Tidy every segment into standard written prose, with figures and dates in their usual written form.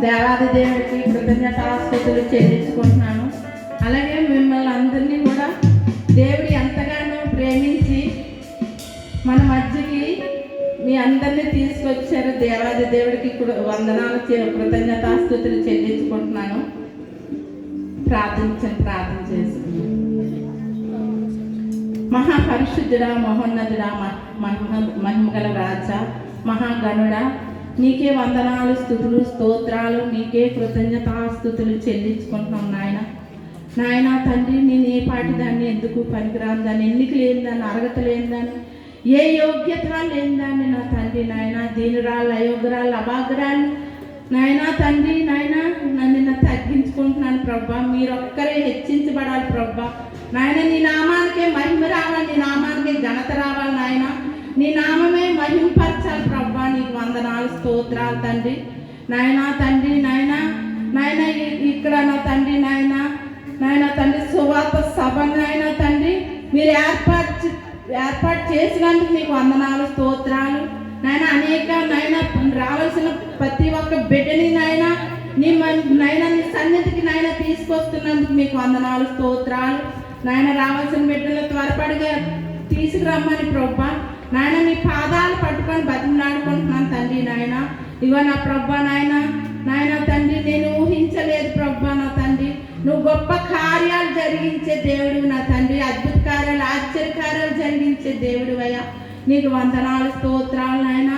దేవాది దేవుడికి కృతజ్ఞతాస్తుతులు చెల్లించుకుంటున్నాను. అలాగే మిమ్మల్ని అందరినీ కూడా దేవుడు ఎంతగానో ప్రేమించి మన మధ్యకి మీ అందరినీ తీసుకొచ్చారు. దేవాది దేవుడికి వందనాలు కృతజ్ఞతాస్తుతులు చెల్లించుకుంటున్నాను. ప్రార్థన చేసి మహాపరిశుద్ధుడా, మహోన్నతుడా, మహిమగల రాజా, మహాగణుడా, నీకే వందనాలు, స్తుతులు, స్తోత్రాలు, నీకే కృతజ్ఞతాస్తుతులు చెల్లించుకుంటున్నాం నాయన తండ్రి. నేను ఏ పాటి దాన్ని ఎందుకు పనికిరాని దాన్ని, ఎన్నిక లేని దాన్ని, అర్హత లేని దాన్ని, ఏ యోగ్యత లేని దాన్ని నా తండ్రి నాయన, దీనురాళ్ళు, అయోగ్యరాళ్ళు, అభాగ్రాలు నాయన తండ్రి నాయన, నన్ను తగ్గించుకుంటున్నాను ప్రభా. మీరొక్కరే హెచ్చించబడాలి ప్రభా. నాయన నీ నామానికే మహిమ రావాలి, నీ నామానికే ఘనత రావాలి నాయన, నీ నామమే మహింపరచాలి ప్రభా. నీకు వందనాలు, స్తోత్రాలు తండ్రి నాయన తండ్రి నాయన ఇక్కడ నా తండ్రి నాయన తండ్రి సువార్త సభ నాయన తండ్రి మీరు ఏర్పాటు చేసినందుకు నీకు వందనాలు, స్తోత్రాలు నాయన. అనేక నాయన రావాల్సిన ప్రతి ఒక్క బిడ్డని నాయన నీ సన్నిధికి నాయన తీసుకొస్తున్నందుకు మీకు వందనాలు, స్తోత్రాలు నాయన. రావాల్సిన బిడ్డలు త్వరపడిగా తీసుకురమ్మని ప్రభా నాయన నీ పాదాలు పట్టుకొని బతిమలాడుకుంటున్నాను తండ్రి నాయన. ఇగో నా ప్రభా నాయన తండ్రి, నేను ఊహించలేదు ప్రభా నా తండ్రి, నువ్వు గొప్ప కార్యాలు జరిగించే దేవుడు నా తండ్రి, అద్భుత కార్యాలు, ఆశ్చర్యకార్యాలు జరిగించే దేవుడు అయ్యా. నీకు వందనాలు, స్తోత్రాలు నాయన.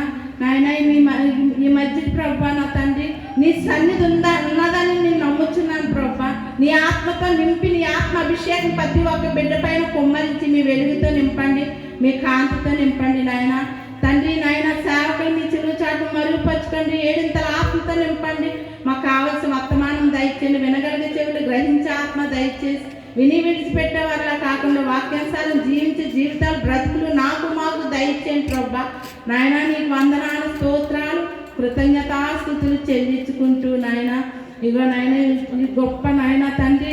ఈ మధ్య ప్రభా నా తండ్రి నీ సన్నిధి ఉన్నదని నేను నమ్ముచున్నాను ప్రభా. నీ ఆత్మతో నింపి, నీ ఆత్మ అభిషేకం ప్రతి ఒక్క బిడ్డ పైన కుమ్మరించి మీ వెలుగుతో నింపండి, మీ కాంతితో నింపండి నాయన తండ్రి నాయన. సేవకులు మీ చిరుచాటు మరుగుపరచుకోండి, ఏడింతల ఆత్మతో నింపండి. మాకు కావలసిన వర్తమానం దయచేయండి, వినగలిగే చెవులు గ్రహించే ఆత్మ దయచేసి విని విడిచిపెట్టే వాళ్ళ కాకుండా వాక్యానుసారం జీవించే జీవితాలు, బ్రతుకులు మాకు దయచేయండి ప్రభా నాయన. నీకు వందనాలు, స్తోత్రాలు, కృతజ్ఞతాస్తుతులు చెల్లించుకుంటూ నాయన ఇగో నాయన గొప్ప నాయన తండ్రి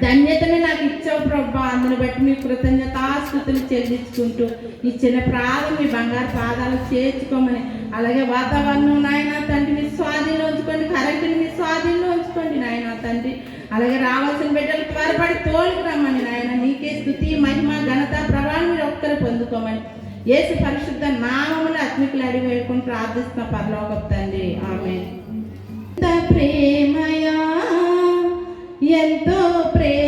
ధన్యతని నాకు ఇచ్చావు ప్రభా. అందుని బట్టి మీ కృతజ్ఞతాస్తుతులు చెల్లించుకుంటూ ఈ చిన్న ప్రాణం మీ బంగారు పాదాలు చేర్చుకోమని, అలాగే వాతావరణం నాయన తండ్రి మీ స్వాధీనంలో ఉంచుకోండి, కరెంటుని మీ స్వాధీనంలో ఉంచుకోండి నాయన తండ్రి. అలాగే రావాల్సిన బిడ్డలు త్వరపడి తోలుకు రమ్మని నాయన. నీకే స్తుతి, మహిమ, ఘనత, ప్రభావం మీరు ఒక్కరు పొందుకోమని యేసు పరిశుద్ధ నామములో ఆత్మికులు అడిగి వేడుకొని ప్రార్థిస్తున్న పరలోకపు తండ్రి, ఆమేన్. ప్రేమయా ఎంతో ప్రేమ